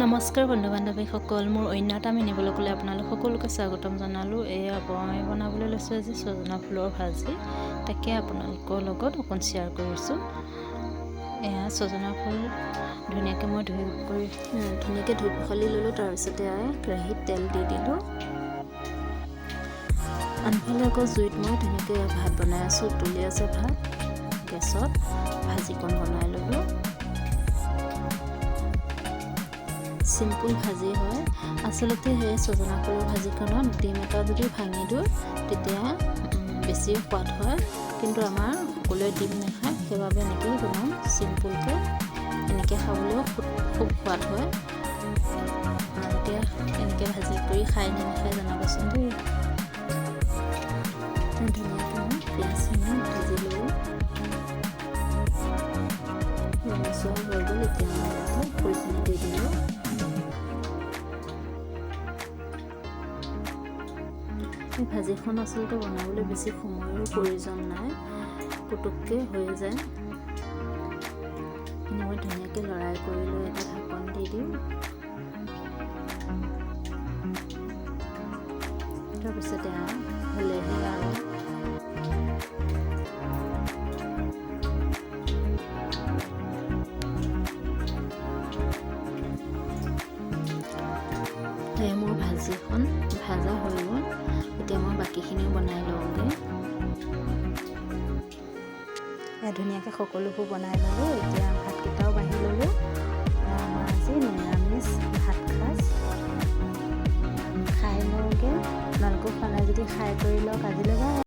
নমস্কাৰ বন্ধু বান্ধৱীসকল, মোৰ অন্য এটা মিনি ব্লগলৈ আপোনালোক সকলোকে স্বাগতম জনালোঁ। এয়া মই বনাবলৈ লৈছোঁ আজি ছজনা ফুলৰ ভাজি, তাকে আপোনালোকৰ লগত অকণ শ্বেয়াৰ কৰিছোঁ। এয়া ছজনা ফুল ধুনীয়াকৈ মই ধুই পখালি ল'লোঁ। তাৰপিছতে কেৰাহীত তেল দি দিলোঁ। আনফালে আকৌ জুইত মই ধুনীয়াকৈ ভাত বনাই আছোঁ, উতলি আছে ভাত। গেছত ভাজিকণ বনাই ল'লোঁ। চিম্পুল ভাজি হয়। আচলতে সেই ছজনা ফুলৰ ভাজিখনত ডিম এটা যদি ভাঙি দিওঁ তেতিয়া বেছি সোৱাদ হয়, কিন্তু আমাৰ সকলোৱে ডিম নাখায়, সেইবাবে এনেকৈ বনাওঁ চিম্পুলকৈ। এনেকৈ খাবলৈও খুব সোৱাদ হয়। এতিয়া এনেকৈ ভাজি কৰি খাই নে নাখায় জনাবচোন দেই। ধুনীয়াকৈ মই পিঁয়াজখিনি ভাজি ল'লোঁ। ৰঙচুৱা হৈ গ'ল। এতিয়া মই ইয়াতে ফুলখিনি দি দিলোঁ। এই ভাজিখন আচলতে বনাবলৈ বেছি সময়ৰ প্ৰয়োজন নাই, পুটুককৈ হৈ যায়। মই ধুনীয়াকৈ লৰাই কৰি লৈ এটা ঢাকন দি দিওঁ। তাৰপিছতে হ'লেহে আৰু মোৰ ভাজিখন ভাজা হৈ গ'ল। এতিয়া মই বাকীখিনিও বনাই লওঁগৈ। ধুনীয়াকৈ সকলোবোৰ বনাই ল'লোঁ। এতিয়া ভাতকেইটাও বাঢ়ি ল'লোঁ। আমাৰ আজি নিৰামিষ ভাত সাজ খাই লওঁগৈ। আপোনালোকেও খোৱা নাই যদি খাই কৰি লওক। আজিলৈ বাই।